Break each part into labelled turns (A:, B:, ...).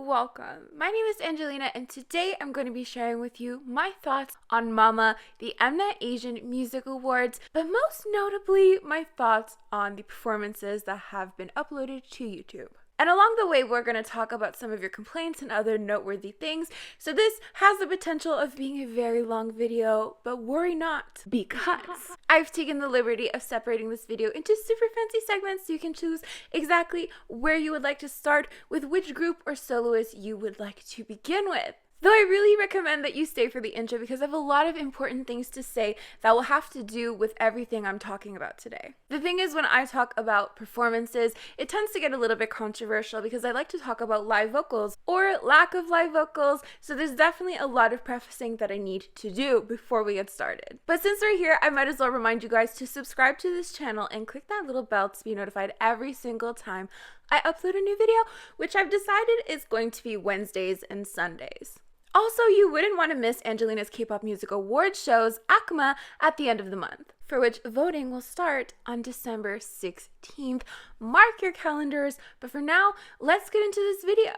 A: welcome. My name is Angelina and today I'm going to be sharing with you my thoughts on Mama, the Mnet Asian Music Awards, but most notably my thoughts on the performances that have been uploaded to YouTube. And along the way, we're going to talk about some of your complaints and other noteworthy things. So this has the potential of being a very long video, but worry not, because I've taken the liberty of separating this video into super fancy segments so you can choose exactly where you would like to start with which group or soloist you would like to begin with. Though I really recommend that you stay for the intro because I have a lot of important things to say that will have to do with everything I'm talking about today. The thing is, when I talk about performances, it tends to get a little bit controversial because I like to talk about live vocals or lack of live vocals, so there's definitely a lot of prefacing that I need to do before we get started. But since we're here, I might as well remind you guys to subscribe to this channel and click that little bell to be notified every single time I upload a new video, which I've decided is going to be Wednesdays and Sundays. Also, you wouldn't want to miss Angelina's K-pop Music Awards shows, ACMA, at the end of the month, for which voting will start on December 16th. Mark your calendars, but for now, let's get into this video.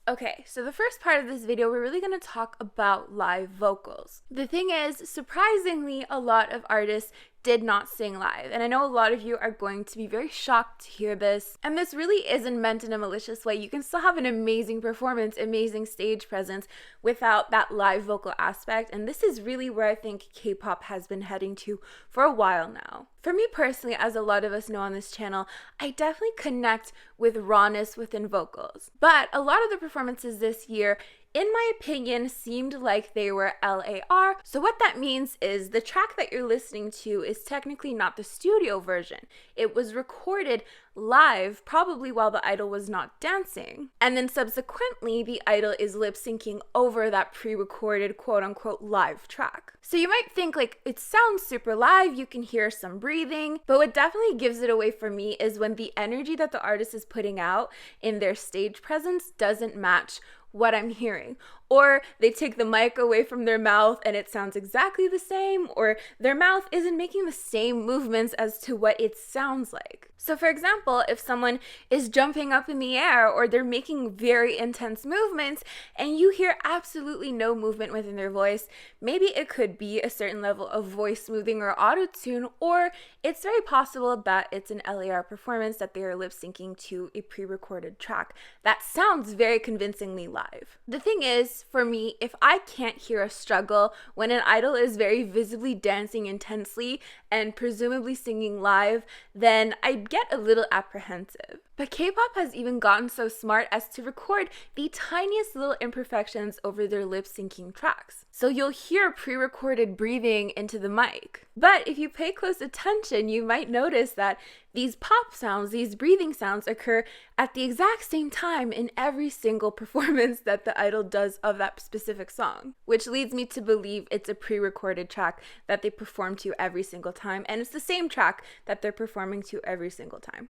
A: Okay, so the first part of this video, we're really going to talk about live vocals. The thing is, surprisingly, a lot of artists did not sing live, and I know a lot of you are going to be very shocked to hear this, and this really isn't meant in a malicious way. You can still have an amazing performance, amazing stage presence without that live vocal aspect, and this is really where I think K-pop has been heading to for a while now. For me personally, as a lot of us know on this channel, I definitely connect with rawness within vocals, but a lot of the performances this year, in my opinion, seemed like they were LAR. So what that means is the track that you're listening to is technically not the studio version. It was recorded live, probably while the idol was not dancing. And then subsequently, the idol is lip syncing over that pre-recorded quote unquote live track. So you might think like it sounds super live, you can hear some breathing, but what definitely gives it away for me is when the energy that the artist is putting out in their stage presence doesn't match what I'm hearing, or they take the mic away from their mouth and it sounds exactly the same, or their mouth isn't making the same movements as to what it sounds like. So for example, if someone is jumping up in the air or they're making very intense movements and you hear absolutely no movement within their voice, maybe it could be a certain level of voice smoothing or auto-tune, or it's very possible that it's an LAR performance that they are lip syncing to a pre-recorded track that sounds very convincingly live. The thing is, for me, if I can't hear a struggle when an idol is very visibly dancing intensely and presumably singing live, then I get a little apprehensive. But K-pop has even gotten so smart as to record the tiniest little imperfections over their lip syncing tracks. So you'll hear pre-recorded breathing into the mic. But if you pay close attention, you might notice that these pop sounds, these breathing sounds occur at the exact same time in every single performance that the idol does of that specific song, which leads me to believe it's a pre-recorded track that they perform to every single time, and it's the same track that they're performing to every single time.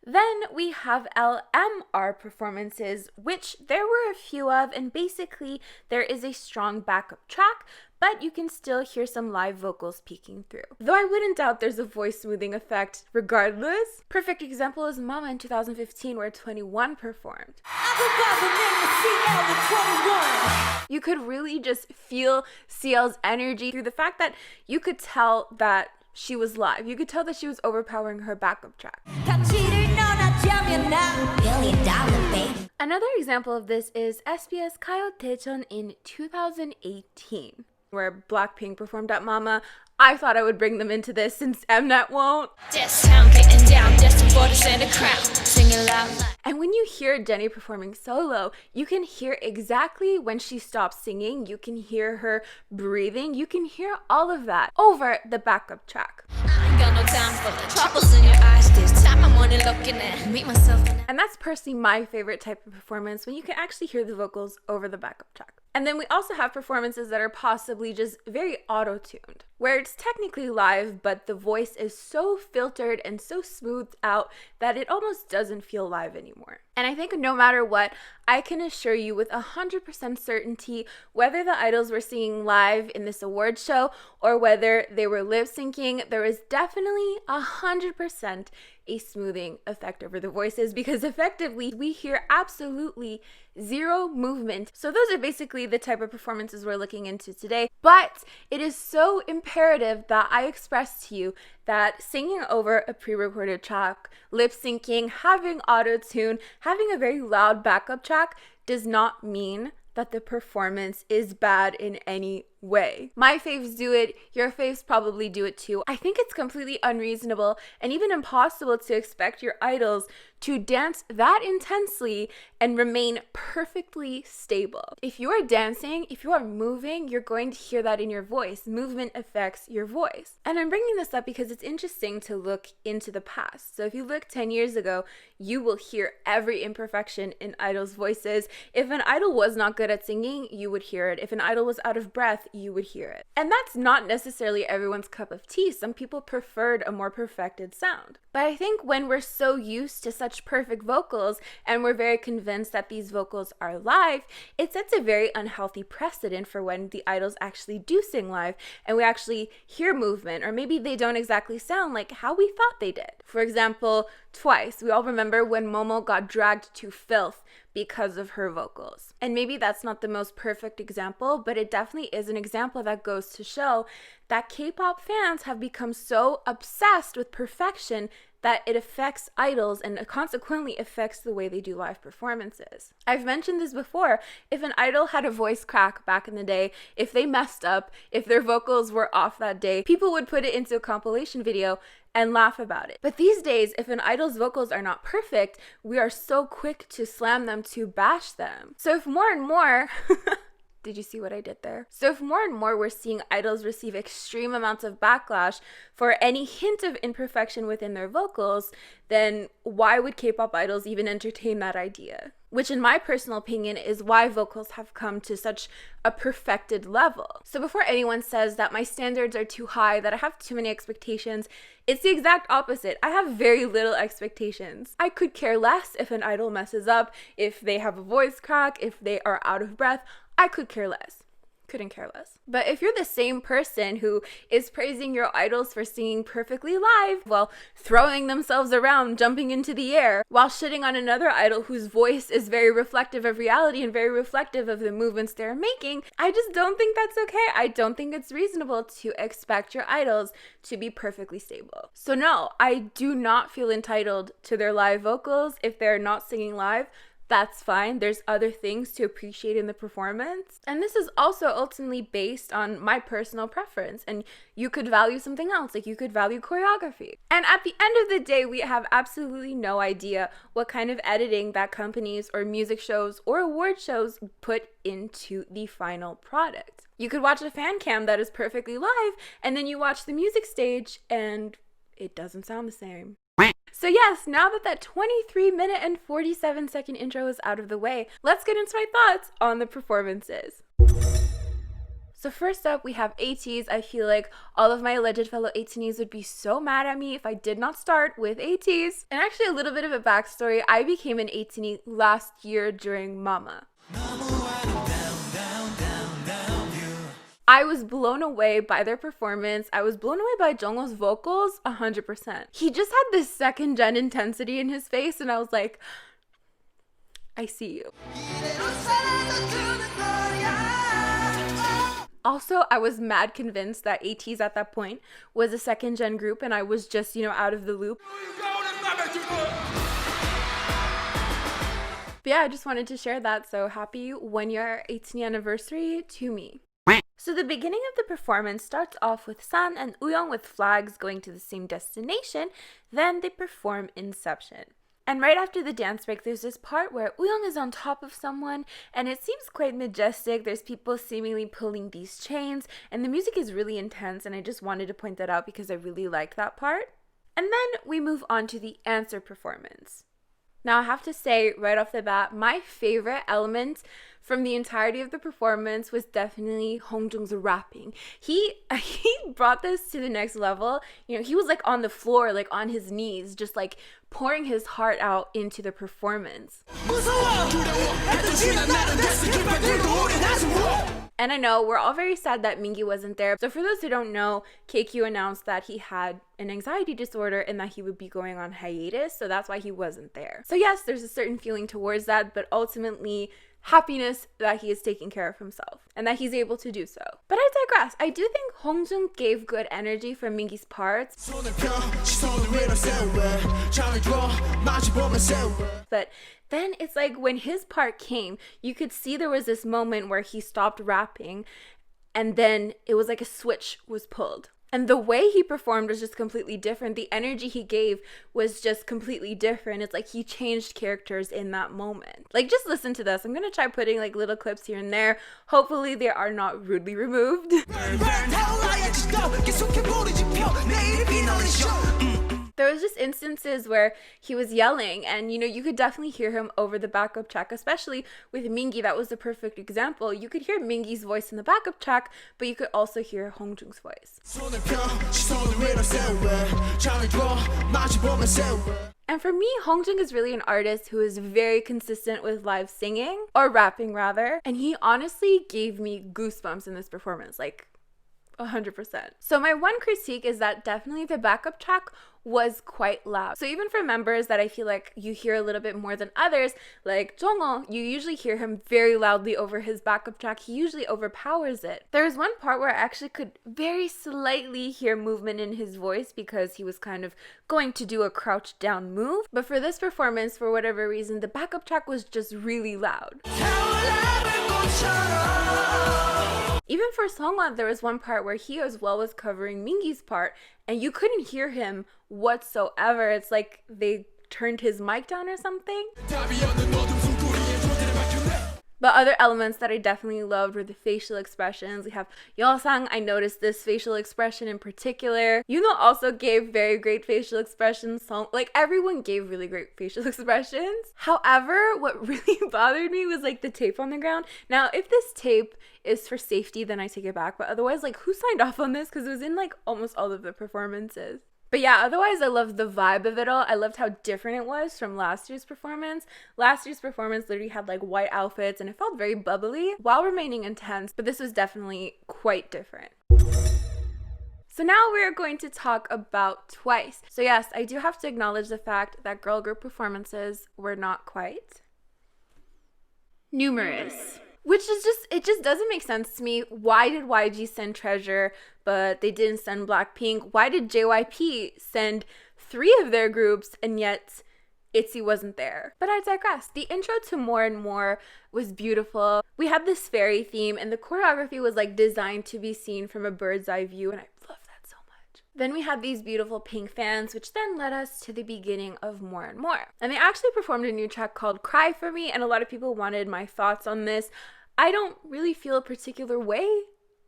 A: Then we have LMR performances, which there were a few of, and basically there is a strong backup track, but you can still hear some live vocals peeking through. Though I wouldn't doubt there's a voice smoothing effect regardless. Perfect example is Mama in 2015 where 21 performed. You could really just feel CL's energy through the fact that you could tell that she was live. You could tell that she was overpowering her backup track. Another example of this is SBS Kayo Taejon in 2018, where Blackpink performed at Mama. I thought I would bring them into this since Mnet won't. And when you hear Jennie performing solo, you can hear exactly when she stops singing, you can hear her breathing, you can hear all of that over the backup track. And that's personally my favorite type of performance, when you can actually hear the vocals over the backup track. And then we also have performances that are possibly just very auto-tuned, where it's technically live, but the voice is so filtered and so smoothed out that it almost doesn't feel live anymore. And I think no matter what, I can assure you with 100% certainty, whether the idols were singing live in this award show or whether they were lip syncing, there is definitely 100% a smoothing effect over the voices, because effectively we hear absolutely zero movement. So those are basically the type of performances we're looking into today. But it is so imperative that I express to you that singing over a pre-recorded track, lip syncing, having Autotune, having a very loud backup track does not mean that the performance is bad in any way. My faves do it, your faves probably do it too. I think it's completely unreasonable and even impossible to expect your idols to dance that intensely and remain perfectly stable. If you are dancing, if you are moving, you're going to hear that in your voice. Movement affects your voice. And I'm bringing this up because it's interesting to look into the past. So if you look 10 years ago, you will hear every imperfection in idols' voices. If an idol was not good at singing, you would hear it. If an idol was out of breath, you would hear it. And that's not necessarily everyone's cup of tea. Some people preferred a more perfected sound. But I think when we're so used to such perfect vocals and we're very convinced that these vocals are live, it sets a very unhealthy precedent for when the idols actually do sing live and we actually hear movement, or maybe they don't exactly sound like how we thought they did. For example, Twice. We all remember when Momo got dragged to filth because of her vocals. And maybe that's not the most perfect example, but it definitely is an example that goes to show that K-pop fans have become so obsessed with perfection that it affects idols and consequently affects the way they do live performances. I've mentioned this before. If an idol had a voice crack back in the day, if they messed up, if their vocals were off that day, people would put it into a compilation video and laugh about it. But these days, if an idol's vocals are not perfect, we are so quick to slam them, to bash them. So if more and more did you see what I did there? So if more and more we're seeing idols receive extreme amounts of backlash for any hint of imperfection within their vocals, then why would K-pop idols even entertain that idea? Which in my personal opinion is why vocals have come to such a perfected level. So before anyone says that my standards are too high, that I have too many expectations, it's the exact opposite. I have very little expectations. I could care less if an idol messes up, if they have a voice crack, if they are out of breath. I could care less. Couldn't care less. But if you're the same person who is praising your idols for singing perfectly live while throwing themselves around, jumping into the air, while shitting on another idol whose voice is very reflective of reality and very reflective of the movements they're making, I just don't think that's okay. I don't think it's reasonable to expect your idols to be perfectly stable. So no, I do not feel entitled to their live vocals if they're not singing live. That's fine. There's other things to appreciate in the performance. And this is also ultimately based on my personal preference. And you could value something else, like you could value choreography. And at the end of the day, we have absolutely no idea what kind of editing that companies or music shows or award shows put into the final product. You could watch a fan cam that is perfectly live, and then you watch the music stage and it doesn't sound the same. So yes, now that 23-minute and 47-second intro is out of the way, let's get into my thoughts on the performances. So first up, we have Ateez. I feel like all of my alleged fellow 18s would be so mad at me if I did not start with Ateez. And actually a little bit of a backstory, I became an 18 last year during Mama. I was blown away by their performance. I was blown away by Jungkook's vocals 100%. He just had this second gen intensity in his face and I was like, I see you. Also, I was mad convinced that Ateez at that point was a second gen group and I was just, out of the loop. But yeah, I just wanted to share that. So happy 1 year 18th anniversary to me. So the beginning of the performance starts off with San and Uyong with flags going to the same destination, then they perform Inception. And right after the dance break, there's this part where Uyong is on top of someone, and it seems quite majestic. There's people seemingly pulling these chains, and the music is really intense, and I just wanted to point that out because I really liked that part. And then we move on to the answer performance. Now I have to say right off the bat, my favorite element from the entirety of the performance was definitely Hongjoong's rapping. He brought this to the next level. You know, he was like on the floor, like on his knees, just like pouring his heart out into the performance. And I know we're all very sad that Mingi wasn't there. So for those who don't know, KQ announced that he had an anxiety disorder and that he would be going on hiatus. So that's why he wasn't there. So yes, there's a certain feeling towards that, but ultimately happiness that he is taking care of himself and that he's able to do so. But I digress. I do think Hongjoong gave good energy for Mingi's parts. But then it's like when his part came, you could see there was this moment where he stopped rapping and then it was like a switch was pulled. And the way he performed was just completely different. The energy he gave was just completely different. It's like he changed characters in that moment. Like, just listen to this. I'm gonna try putting like little clips here and there. Hopefully they are not rudely removed. There was just instances where he was yelling and, you know, you could definitely hear him over the backup track, especially with Mingi. That was the perfect example. You could hear Mingi's voice in the backup track, but you could also hear Hongjoong's voice. And for me, Hongjoong is really an artist who is very consistent with live singing, or rapping rather, and he honestly gave me goosebumps in this performance, like 100%. So my one critique is that definitely the backup track was quite loud. So even for members that I feel like you hear a little bit more than others, like Jongho, you usually hear him very loudly over his backup track. He usually overpowers it. There was one part where I actually could very slightly hear movement in his voice because he was kind of going to do a crouch down move. But for this performance, for whatever reason, the backup track was just really loud. Even for Swan, there was one part where he as well was covering Mingi's part and you couldn't hear him whatsoever. It's like they turned his mic down or something. But other elements that I definitely loved were the facial expressions. We have Yeosang. I noticed this facial expression in particular. Yuno also gave very great facial expressions. Like, everyone gave really great facial expressions. However, what really bothered me was like the tape on the ground. Now, if this tape is for safety, then I take it back. But otherwise, like, who signed off on this? Because it was in like almost all of the performances. But yeah, otherwise I loved the vibe of it all. I loved how different it was from last year's performance. Last year's performance literally had like white outfits and it felt very bubbly while remaining intense, but this was definitely quite different. So now we're going to talk about Twice. So yes, I do have to acknowledge the fact that girl group performances were not quite numerous. Which is it just doesn't make sense to me. Why did YG send Treasure, but they didn't send Blackpink? Why did JYP send 3 of their groups, and yet ITZY wasn't there? But I digress. The intro to More and More was beautiful. We had this fairy theme, and the choreography was like designed to be seen from a bird's eye view, and I love that so much. Then we had these beautiful pink fans, which then led us to the beginning of More and More. And they actually performed a new track called Cry For Me, and a lot of people wanted my thoughts on this. I don't really feel a particular way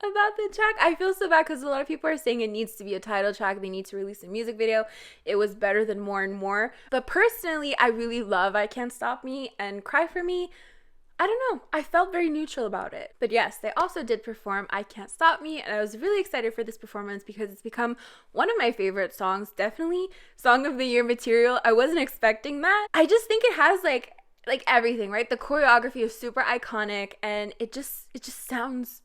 A: about the track. I feel so bad because a lot of people are saying it needs to be a title track. They need to release a music video. It was better than More and More. But personally, I really love I Can't Stop Me and Cry For Me. I don't know. I felt very neutral about it. But yes, they also did perform I Can't Stop Me, and I was really excited for this performance because it's become one of my favorite songs. Definitely Song of the Year material. I wasn't expecting that. I just think it has like everything, right? The choreography is super iconic and it just sounds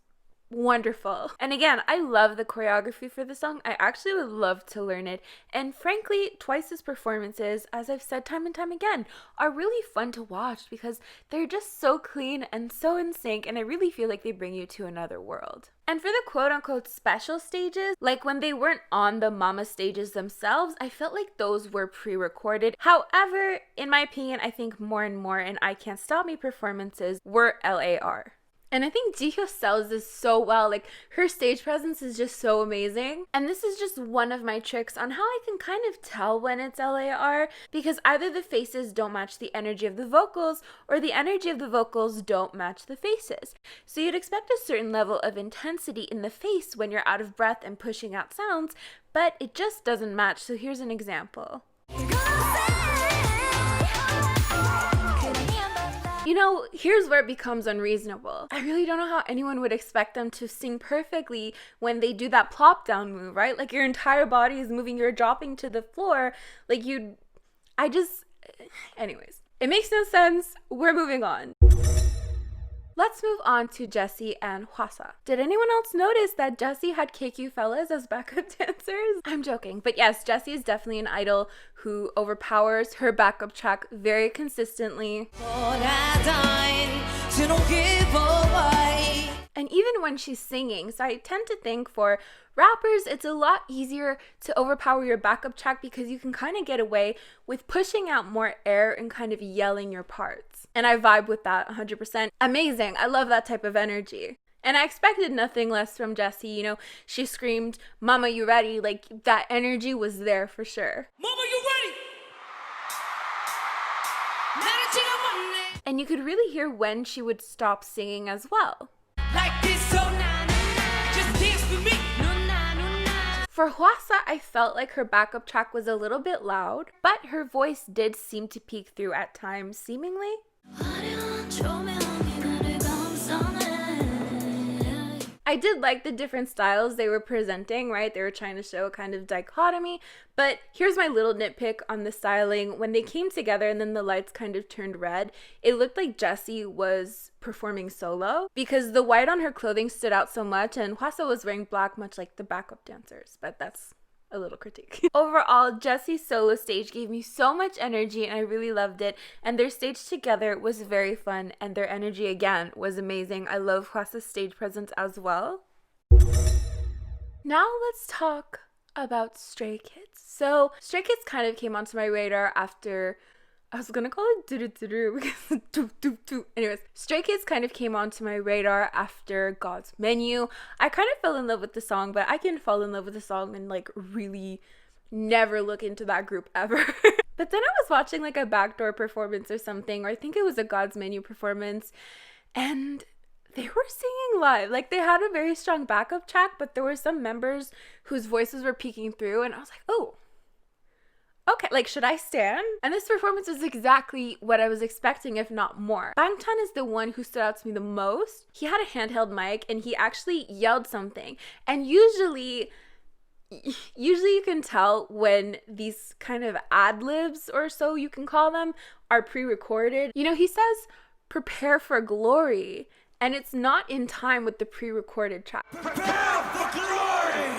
A: wonderful. And again, I love the choreography for the song. I actually would love to learn it. And frankly, Twice's performances, as I've said time and time again, are really fun to watch because they're just so clean and so in sync, and I really feel like they bring you to another world. And for the quote-unquote special stages, like when they weren't on the mama stages themselves, I felt like those were pre-recorded. However, in my opinion, I think More and More and I Can't Stop Me performances were LAR. And I think Jihyo sells this so well. Like, her stage presence is just so amazing. And this is just one of my tricks on how I can kind of tell when it's LAR, because either the faces don't match the energy of the vocals or the energy of the vocals don't match the faces. So you'd expect a certain level of intensity in the face when you're out of breath and pushing out sounds, but it just doesn't match. So here's an example. You know, here's where it becomes unreasonable. I really don't know how anyone would expect them to sing perfectly when they do that plop down move, right? Like your entire body is moving, you're dropping to the floor. Like anyways, it makes no sense. We're moving on. Let's move on to Jessi and Hwasa. Did anyone else notice that Jessi had KQ fellas as backup dancers? I'm joking, but yes, Jessi is definitely an idol who overpowers her backup track very consistently. And even when she's singing, so I tend to think for rappers, it's a lot easier to overpower your backup track because you can kind of get away with pushing out more air and kind of yelling your parts. And I vibe with that 100%. Amazing. I love that type of energy. And I expected nothing less from Jessi. You know, she screamed, "Mama, you ready?" Like that energy was there for sure. Mama, you ready? And you could really hear when she would stop singing as well. Like this, so just dance with me. For Hwasa, I felt like her backup track was a little bit loud, but her voice did seem to peek through at times, seemingly. I did like the different styles they were presenting, right? They were trying to show a kind of dichotomy, but here's my little nitpick on the styling. When they came together and then the lights kind of turned red, it looked like Jessi was performing solo because the white on her clothing stood out so much, and Hwasa was wearing black, much like the backup dancers, but that's a little critique. Overall, Jessi's solo stage gave me so much energy and I really loved it, and their stage together was very fun and their energy again was amazing. I love Hwasa's stage presence as well. Now let's talk about Stray Kids. So Stray Kids kind of came onto my radar after, I was gonna call it do-do-do-do because do-do-do. Anyways, Stray Kids kind of came onto my radar after God's Menu. I kind of fell in love with the song, but I can fall in love with the song and like really never look into that group ever. But then I was watching like a backdoor performance or something, or I think it was a God's Menu performance, and they were singing live. Like they had a very strong backup track, but there were some members whose voices were peeking through, and I was like, oh, okay, like, should I stan? And this performance was exactly what I was expecting, if not more. Bangtan is the one who stood out to me the most. He had a handheld mic and he actually yelled something. And usually you can tell when these kind of ad-libs or so you can call them are pre-recorded. You know, he says, "Prepare for glory," and it's not in time with the pre-recorded track. Prepare for glory!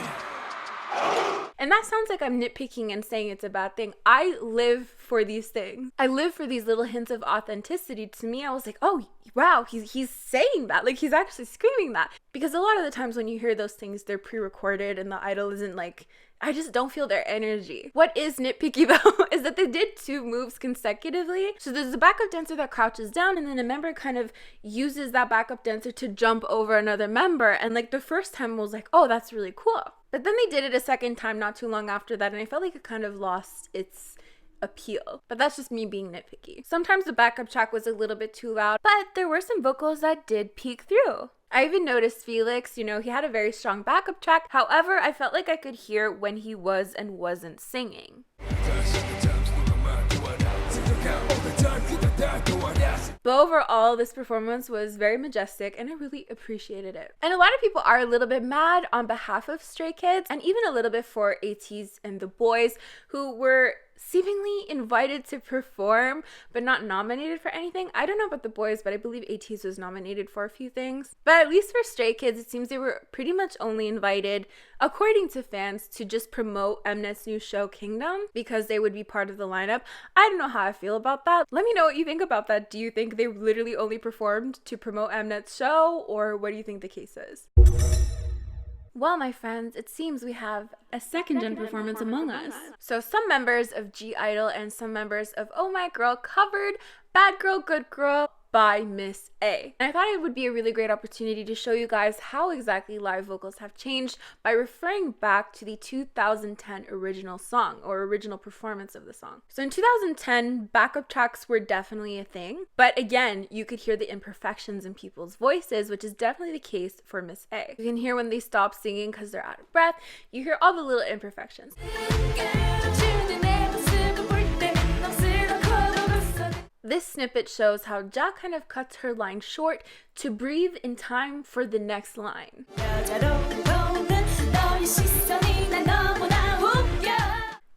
A: And that sounds like I'm nitpicking and saying it's a bad thing. I live for these things. I live for these little hints of authenticity. To me, I was like, oh, wow, he's saying that. Like, he's actually screaming that. Because a lot of the times when you hear those things, they're pre-recorded and the idol isn't like, I just don't feel their energy. What is nitpicky though is that they did 2 moves consecutively. So there's a backup dancer that crouches down and then a member kind of uses that backup dancer to jump over another member. And like the first time I was like, oh, that's really cool. But then they did it a second time not too long after that, and I felt like it kind of lost its appeal. But that's just me being nitpicky. Sometimes the backup track was a little bit too loud, but there were some vocals that did peek through. I even noticed Felix, you know, he had a very strong backup track. However, I felt like I could hear when he was and wasn't singing. But overall, this performance was very majestic and I really appreciated it. And a lot of people are a little bit mad on behalf of Stray Kids and even a little bit for Ateez and the boys who were seemingly invited to perform but not nominated for anything. I don't know about the boys, but I believe Ateez was nominated for a few things. But at least for Stray Kids, it seems they were pretty much only invited, according to fans, to just promote Mnet's new show Kingdom because they would be part of the lineup. I don't know how I feel about that. Let me know what you think about that. Do you think they literally only performed to promote Mnet's show, or what do you think the case is? Well, my friends, it seems we have a second-gen performance among us. So some members of i-dle and some members of Oh My Girl covered Bad Girl, Good Girl by Miss A. And I thought it would be a really great opportunity to show you guys how exactly live vocals have changed by referring back to the 2010 original song or original performance of the song. So in 2010, backup tracks were definitely a thing, but again, you could hear the imperfections in people's voices, which is definitely the case for Miss A. You can hear when they stop singing because they're out of breath. You hear all the little imperfections. This snippet shows how Ja kind of cuts her line short to breathe in time for the next line.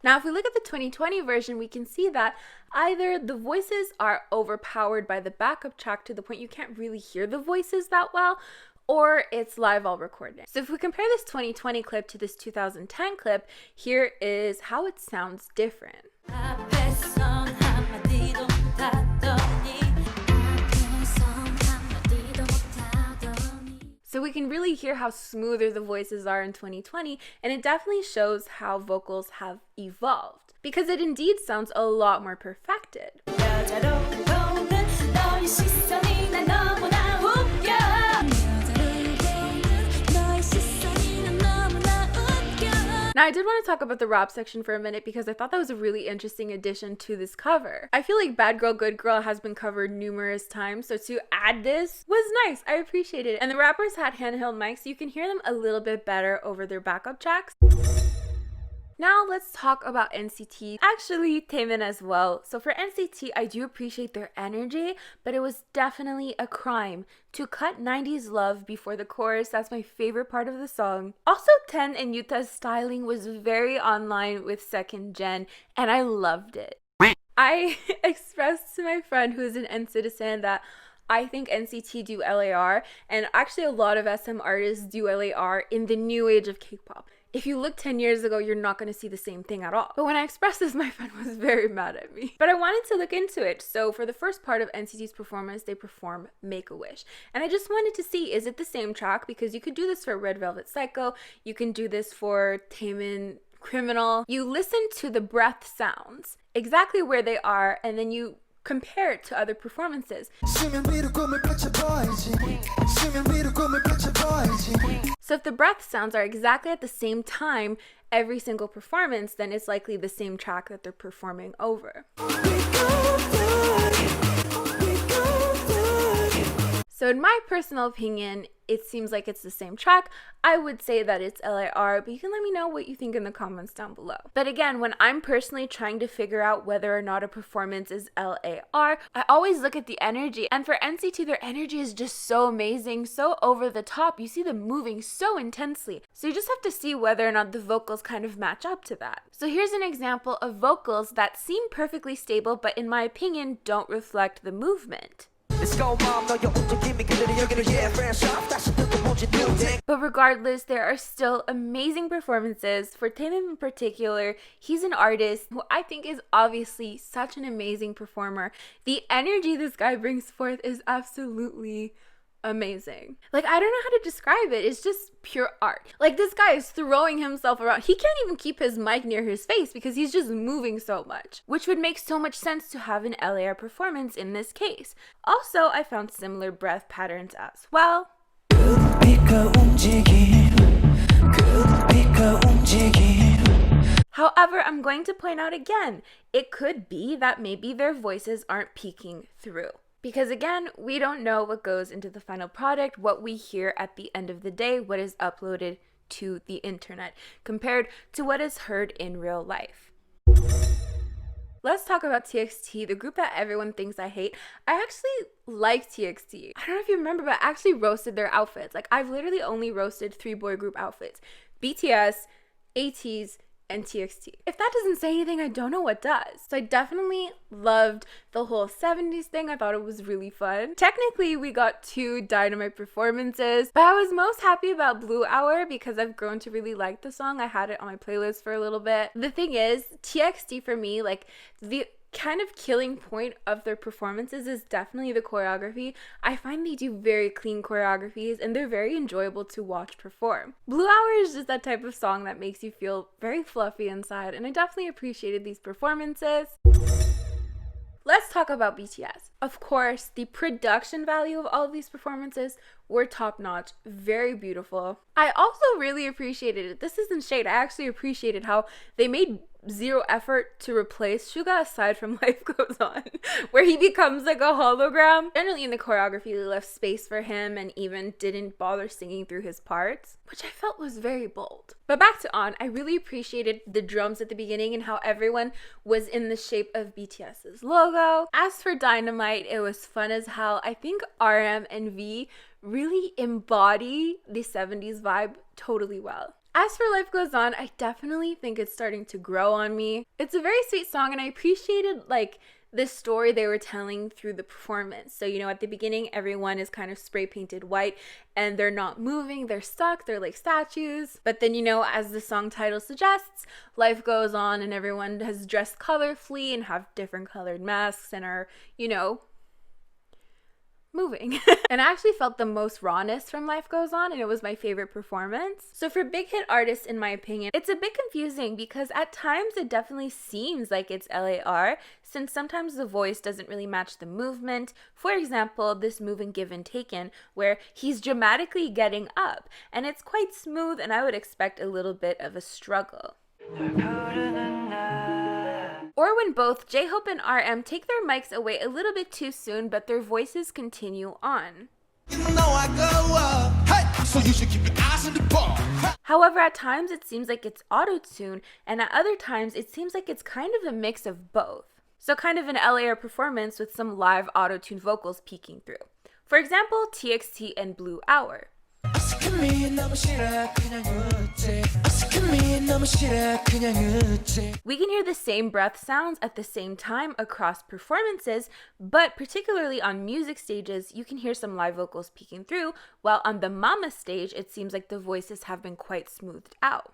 A: Now, if we look at the 2020 version, we can see that either the voices are overpowered by the backup track to the point you can't really hear the voices that well, or it's live all recorded. So if we compare this 2020 clip to this 2010 clip, here is how it sounds different. So we can really hear how smoother the voices are in 2020, and it definitely shows how vocals have evolved, because it indeed sounds a lot more perfected. Now, I did want to talk about the rap section for a minute because I thought that was a really interesting addition to this cover. I feel like Bad Girl, Good Girl has been covered numerous times, so to add this was nice. I appreciated it. And the rappers had handheld mics, so you can hear them a little bit better over their backup tracks. Now let's talk about NCT, actually Taemin as well. So for NCT, I do appreciate their energy, but it was definitely a crime to cut 90s love before the chorus. That's my favorite part of the song. Also, Ten and Yuta's styling was very online with second gen, and I loved it. I expressed to my friend who is an N-citizen that I think NCT do LAR, and actually a lot of SM artists do LAR in the new age of K-pop. If you look 10 years ago, you're not going to see the same thing at all. But when I expressed this, my friend was very mad at me. But I wanted to look into it. So for the first part of NCT's performance, they perform Make-A-Wish. And I just wanted to see, is it the same track? Because you could do this for Red Velvet Psycho. You can do this for Taemin Criminal. You listen to the breath sounds, exactly where they are, and then you compare it to other performances. So if the breath sounds are exactly at the same time every single performance, then it's likely the same track that they're performing over. So in my personal opinion, it seems like it's the same track. I would say that it's LAR, but you can let me know what you think in the comments down below. But again, when I'm personally trying to figure out whether or not a performance is LAR, I always look at the energy. And for NCT, their energy is just so amazing, so over the top. You see them moving so intensely. So you just have to see whether or not the vocals kind of match up to that. So here's an example of vocals that seem perfectly stable, but in my opinion, don't reflect the movement. But regardless, there are still amazing performances. For Taemin in particular, he's an artist who I think is obviously such an amazing performer. The energy this guy brings forth is absolutely amazing. Like, I don't know how to describe it. It's just pure art. Like, this guy is throwing himself around. He can't even keep his mic near his face because he's just moving so much, which would make so much sense to have an LAR performance in this case. Also, I found similar breath patterns as well. However, I'm going to point out again, it could be that maybe their voices aren't peeking through. Because again, we don't know what goes into the final product, what we hear at the end of the day, what is uploaded to the internet, compared to what is heard in real life. Let's talk about TXT, the group that everyone thinks I hate. I actually like TXT. I don't know if you remember, but I actually roasted their outfits. Like, I've literally only roasted 3 boy group outfits: BTS, Ateez, and TXT. If that doesn't say anything, I don't know what does. So I definitely loved the whole 70s thing. I thought it was really fun. Technically, we got 2 Dynamite performances, but I was most happy about Blue Hour because I've grown to really like the song. I had it on my playlist for a little bit. The thing is, TXT for me, like, the kind of killing point of their performances is definitely the choreography. I find they do very clean choreographies and they're very enjoyable to watch perform. Blue Hour is just that type of song that makes you feel very fluffy inside, and I definitely appreciated these performances. Let's talk about BTS. Of course, the production value of all of these performances were top-notch, very beautiful. I also really appreciated it. This isn't shade. I actually appreciated how they made zero effort to replace Suga aside from Life Goes On, where he becomes like a hologram. Generally in the choreography, they left space for him and even didn't bother singing through his parts, which I felt was very bold. But back to On, I really appreciated the drums at the beginning and how everyone was in the shape of BTS's logo. video. As for Dynamite, it was fun as hell. I think RM and V really embody the 70s vibe totally well. As for Life Goes On, I definitely think it's starting to grow on me. It's a very sweet song, and I appreciated like the story they were telling through the performance. So, you know, at the beginning, everyone is kind of spray painted white and they're not moving, they're stuck, they're like statues. But then, you know, as the song title suggests, life goes on and everyone has dressed colorfully and have different colored masks and are, you know, moving. And I actually felt the most rawness from Life Goes On, and it was my favorite performance. So for big hit artists, in my opinion, it's a bit confusing because at times it definitely seems like it's LAR, since sometimes the voice doesn't really match the movement. For example, this move in Give and Taken, where he's dramatically getting up, and it's quite smooth, and I would expect a little bit of a struggle. Or when both J-Hope and RM take their mics away a little bit too soon, but their voices continue on. However, at times it seems like it's Autotune, and at other times it seems like it's kind of a mix of both. So kind of an LAR performance with some live Autotune vocals peeking through. For example, TXT and Blue Hour. We can hear the same breath sounds at the same time across performances, but particularly on music stages, you can hear some live vocals peeking through, while on the Mama stage, it seems like the voices have been quite smoothed out.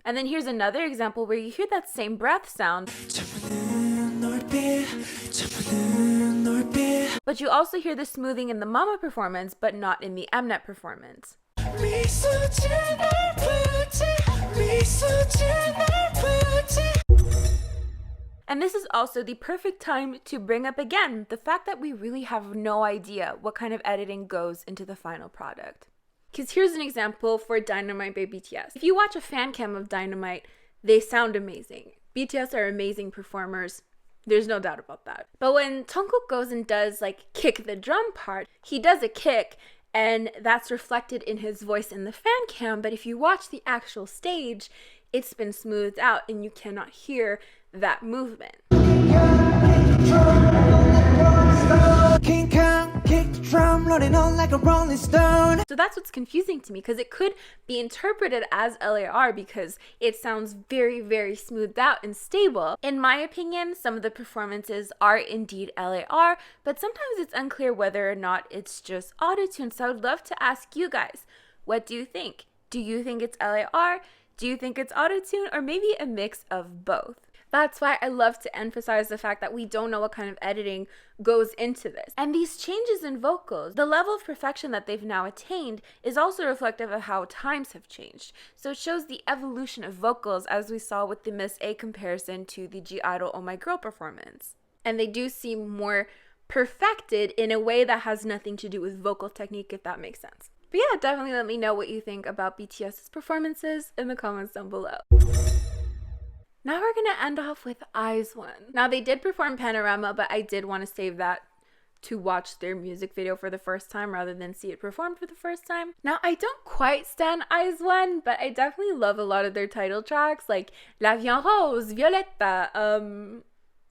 A: And then here's another example where you hear that same breath sound, but you also hear the smoothing in the Mama performance, but not in the Mnet performance. And this is also the perfect time to bring up again the fact that we really have no idea what kind of editing goes into the final product. Because here's an example for Dynamite by BTS. If you watch a fan cam of Dynamite, they sound amazing. BTS are amazing performers. There's no doubt about that. But when Jungkook goes and does like kick the drum part, he does a kick and that's reflected in his voice in the fan cam. But if you watch the actual stage, it's been smoothed out and you cannot hear that movement. So that's what's confusing to me, because it could be interpreted as LAR because it sounds very, very smoothed out and stable. In my opinion, some of the performances are indeed LAR, but sometimes it's unclear whether or not it's just Autotune. So I would love to ask you guys, what do you think? Do you think it's LAR? Do you think it's Autotune? Or maybe a mix of both? That's why I love to emphasize the fact that we don't know what kind of editing goes into this. And these changes in vocals, the level of perfection that they've now attained, is also reflective of how times have changed. So it shows the evolution of vocals, as we saw with the Miss A comparison to the i-dle Oh My Girl performance. And they do seem more perfected in a way that has nothing to do with vocal technique, if that makes sense. But yeah, definitely let me know what you think about BTS's performances in the comments down below. Now we're going to end off with IZ*ONE. Now they did perform Panorama, but I did want to save that to watch their music video for the first time rather than see it performed for the first time. Now I don't quite stan IZ*ONE, but I definitely love a lot of their title tracks like La Vie en Rose, Violetta,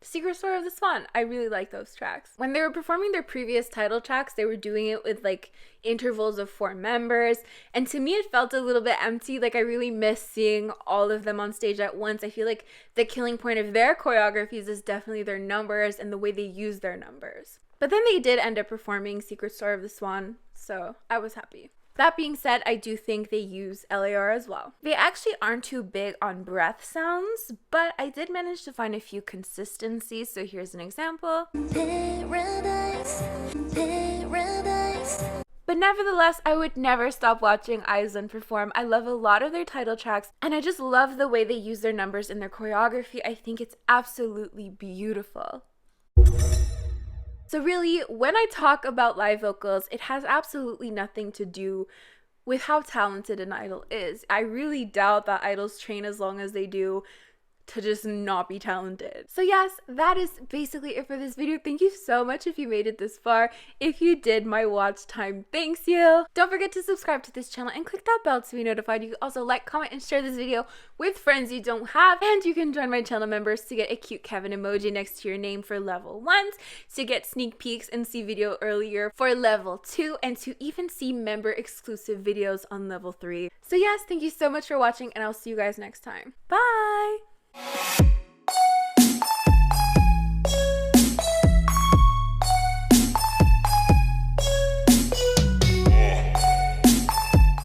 A: Secret Story of the Swan. I really like those tracks. When they were performing their previous title tracks, they were doing it with like intervals of 4 members, and to me it felt a little bit empty. Like I really miss seeing all of them on stage at once. I feel like the killing point of their choreographies is definitely their numbers and the way they use their numbers. But then they did end up performing Secret Story of the Swan, so I was happy. That being said, I do think they use LAR as well. They actually aren't too big on breath sounds, but I did manage to find a few consistencies, so here's an example. Paradise, paradise. But nevertheless, I would never stop watching IZ*ONE perform. I love a lot of their title tracks, and I just love the way they use their numbers in their choreography. I think it's absolutely beautiful. So really, when I talk about live vocals, it has absolutely nothing to do with how talented an idol is. I really doubt that idols train as long as they do to just not be talented. So yes, that is basically it for this video. Thank you so much if you made it this far. If you did my watch time, thanks you. Don't forget to subscribe to this channel and click that bell to be notified. You can also like, comment, and share this video with friends you don't have. And you can join my channel members to get a cute Kevin emoji next to your name for level 1s, to get sneak peeks and see video earlier for level 2, and to even see member exclusive videos on level 3. So yes, thank you so much for watching, and I'll see you guys next time. Bye!